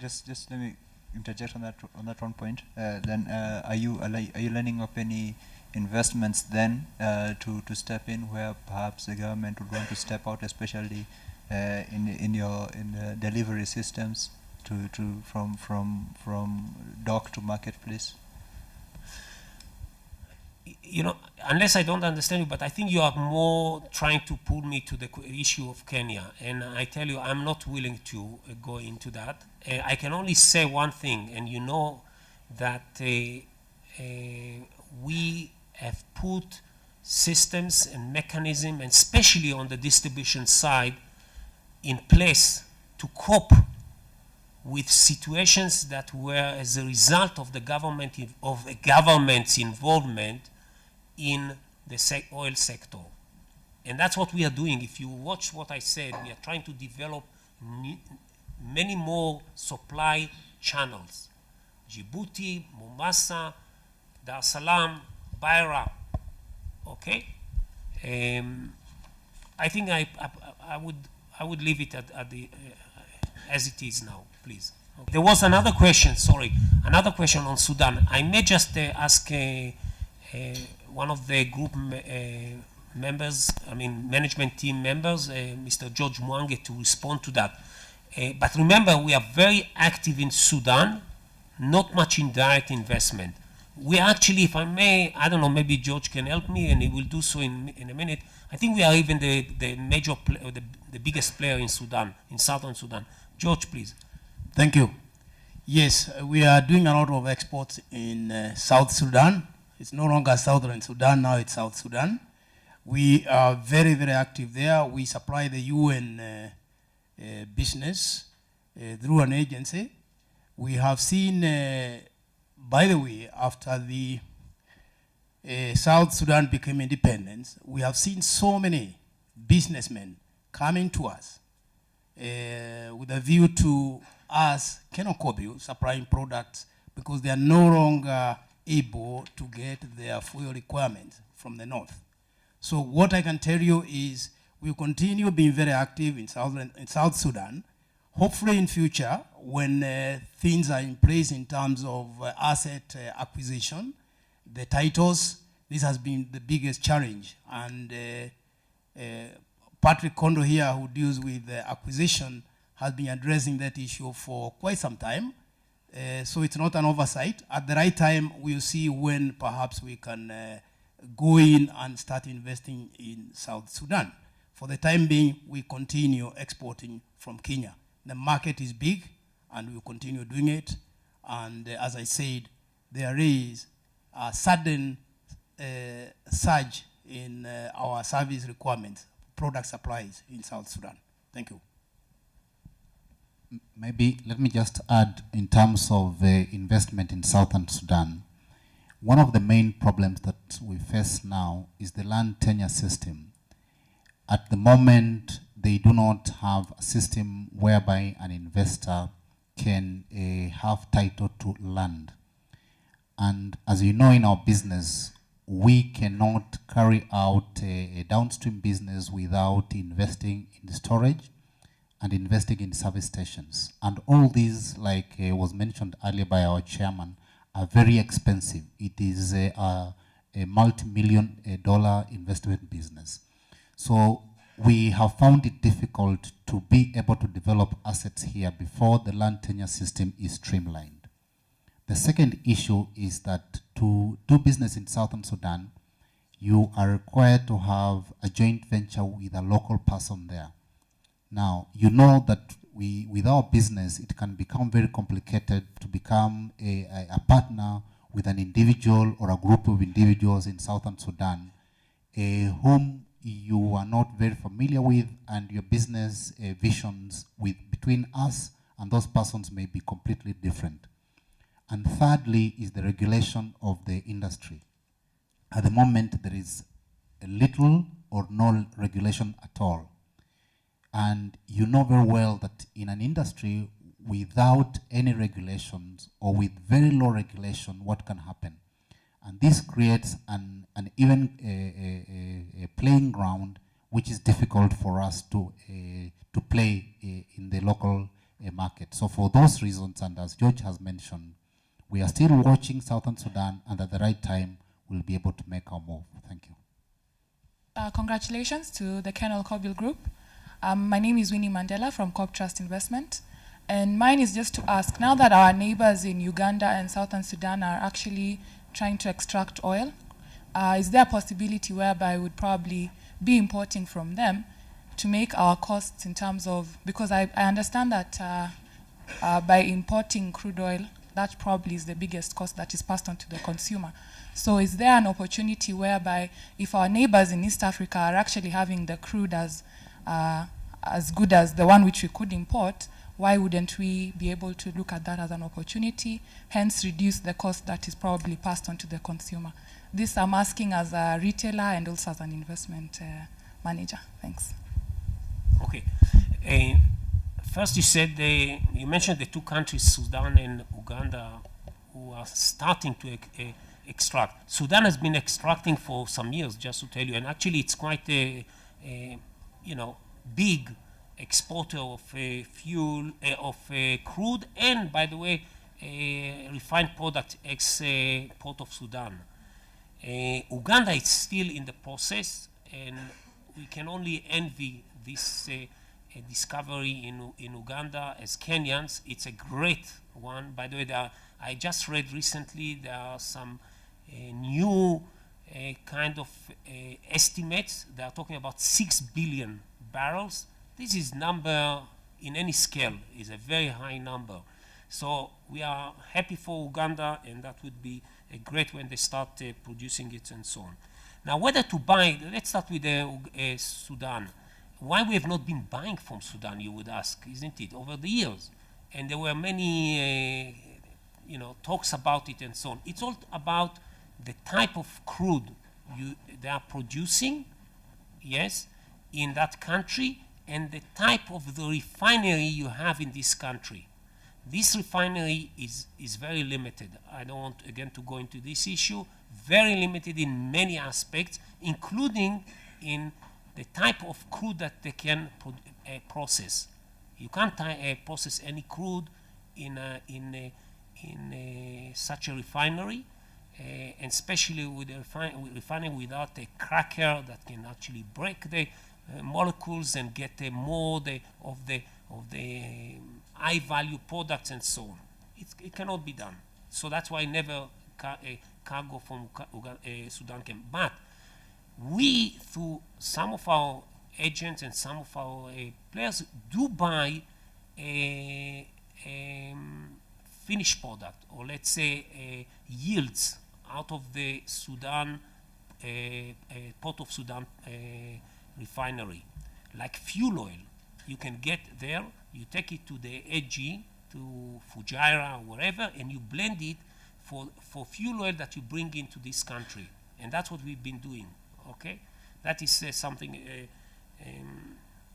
just let me interject on that one point. Then are you learning of any investments then to step in where perhaps the government would want to step out, especially in the delivery systems from dock to marketplace? You know, unless I don't understand you, but I think you are more trying to pull me to the issue of Kenya, and I tell you, I'm not willing to go into that. I can only say one thing, and you know that we have put systems and mechanisms, and especially on the distribution side, in place to cope with situations that were as a result of the government's involvement in the oil sector. And that's what we are doing. If you watch what I said, we are trying to develop many more supply channels. Djibouti, Mombasa, Dar es Salaam, Beira, okay? I think I would leave it at the as it is now, please. Okay. There was another question, sorry, another question on Sudan. I may just ask one of the group members, management team members, Mr. George Mwange, to respond to that. But remember, we are very active in Sudan, not much in direct investment. We actually, if I may, I don't know, maybe George can help me, and he will do so in a minute. I think we are even the major, the biggest player in Sudan, in southern Sudan. George, please. Thank you. Yes, we are doing a lot of exports in South Sudan. It's no longer Southern Sudan, now it's South Sudan. We are very, very active there. We supply the UN business through an agency. We have seen, by the way, after the South Sudan became independent, we have seen so many businessmen coming to us with a view to us, KenolKobil, supplying products because they are no longer able to get their fuel requirements from the north. So what I can tell you is we continue being very active in South Sudan. Hopefully in future, when things are in place in terms of asset acquisition, the titles, this has been the biggest challenge. And Patrick Kondo here, who deals with acquisition, has been addressing that issue for quite some time. So it's not an oversight. At the right time, we'll see when perhaps we can go in and start investing in South Sudan. For the time being, we continue exporting from Kenya. The market is big, and we'll continue doing it. And as I said, there is a sudden surge in our service requirements, product supplies in South Sudan. Thank you. Maybe let me just add in terms of investment in Southern Sudan. One of the main problems that we face now is the land tenure system. At the moment, they do not have a system whereby an investor can have title to land. And as you know, in our business, we cannot carry out a downstream business without investing in the storage and investing in service stations. And all these, like was mentioned earlier by our chairman, are very expensive. It is a multi-million dollar investment business. So we have found it difficult to be able to develop assets here before the land tenure system is streamlined. The second issue is that to do business in Southern Sudan, you are required to have a joint venture with a local person there. Now, you know that with our business, it can become very complicated to become a partner with an individual or a group of individuals in Southern Sudan whom you are not very familiar with, and your business visions between us and those persons may be completely different. And thirdly is the regulation of the industry. At the moment, there is a little or no regulation at all. And you know very well that in an industry without any regulations or with very low regulation, what can happen? And this creates an even a playing ground which is difficult for us to play in the local a market. So for those reasons, and as George has mentioned, we are still watching Southern Sudan, and at the right time, we'll be able to make our move. Thank you. Congratulations to the KenolKobil Group. My name is Winnie Mandela from Corp Trust Investment. And mine is just to ask, now that our neighbors in Uganda and Southern Sudan are actually trying to extract oil, is there a possibility whereby we would probably be importing from them to make our costs in terms of, because I understand that by importing crude oil, that probably is the biggest cost that is passed on to the consumer. So is there an opportunity whereby if our neighbors in East Africa are actually having the crude as good as the one which we could import, why wouldn't we be able to look at that as an opportunity, hence reduce the cost that is probably passed on to the consumer? This I'm asking as a retailer and also as an investment manager. Thanks. Okay. First, you mentioned the two countries, Sudan and Uganda, who are starting to extract. Sudan has been extracting for some years, just to tell you, and actually it's quite a big exporter of fuel, of crude, and by the way, refined product export of Sudan. Uganda is still in the process, and we can only envy this discovery in Uganda as Kenyans. It's a great one. By the way, I just read recently there are some new kind of estimates. They are talking about 6 billion barrels. This is number in any scale is a very high number. So we are happy for Uganda, and that would be great when they start producing it and so on. Now, whether to buy, let's start with Sudan. Why we have not been buying from Sudan, you would ask, isn't it, over the years? And there were many, talks about it and so on. It's all about the type of crude they are producing, yes, in that country, and the type of the refinery you have in this country. This refinery is very limited. I don't want, again, to go into this issue. Very limited in many aspects, including in the type of crude that they can process. You can't process any crude in such a refinery, and especially with a refinery without a cracker that can actually break the molecules and get more of the high-value products and so on. It cannot be done. So that's why never cargo from Sudan came. But we, through some of our agents and some of our players, do buy a finished product, or let's say yields out of the Sudan, Port of Sudan refinery, like fuel oil. You can get there, you take it to the AG, to Fujairah or wherever, and you blend it for fuel oil that you bring into this country. And that's what we've been doing, okay? That is something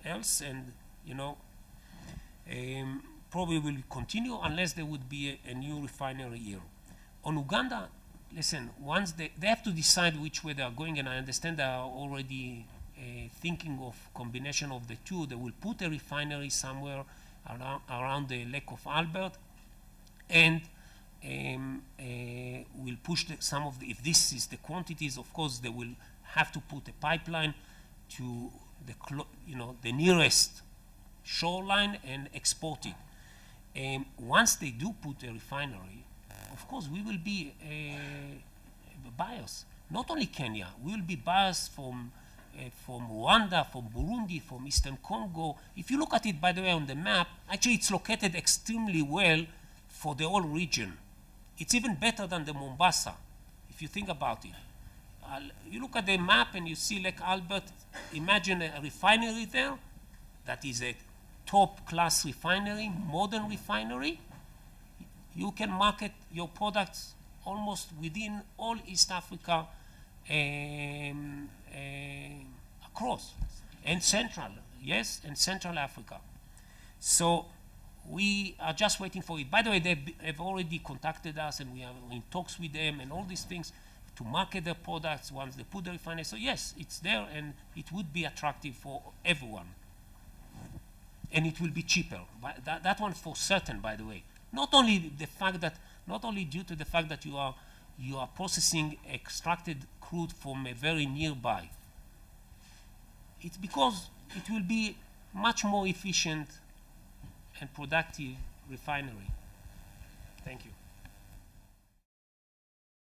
else, and, probably will continue unless there would be a new refinery here. On Uganda, listen, once they have to decide which way they are going, and I understand they are already thinking of combination of the two. They will put a refinery somewhere around the Lake of Albert, and will push some of the, if this is the quantities, of course, they will have to put a pipeline to the nearest shoreline and export it. Once they do put a refinery, of course, we will be buyers. Not only Kenya, we will be buyers from Rwanda, from Burundi, from Eastern Congo. If you look at it, by the way, on the map, actually it's located extremely well for the whole region. It's even better than the Mombasa, if you think about it. You look at the map and you see Lake Albert, imagine a refinery there that is a top-class refinery, modern refinery. You can market your products almost within all East Africa across, and Central, yes, and Central Africa. So we are just waiting for it. By the way, they have already contacted us, and we are in talks with them and all these things to market their products once they put the refinery. So yes, it's there, and it would be attractive for everyone. and it will be cheaper. That one for certain, by the way. Not only due to the fact that you are processing extracted crude from a very nearby. It's because it will be much more efficient and productive refinery. Thank you.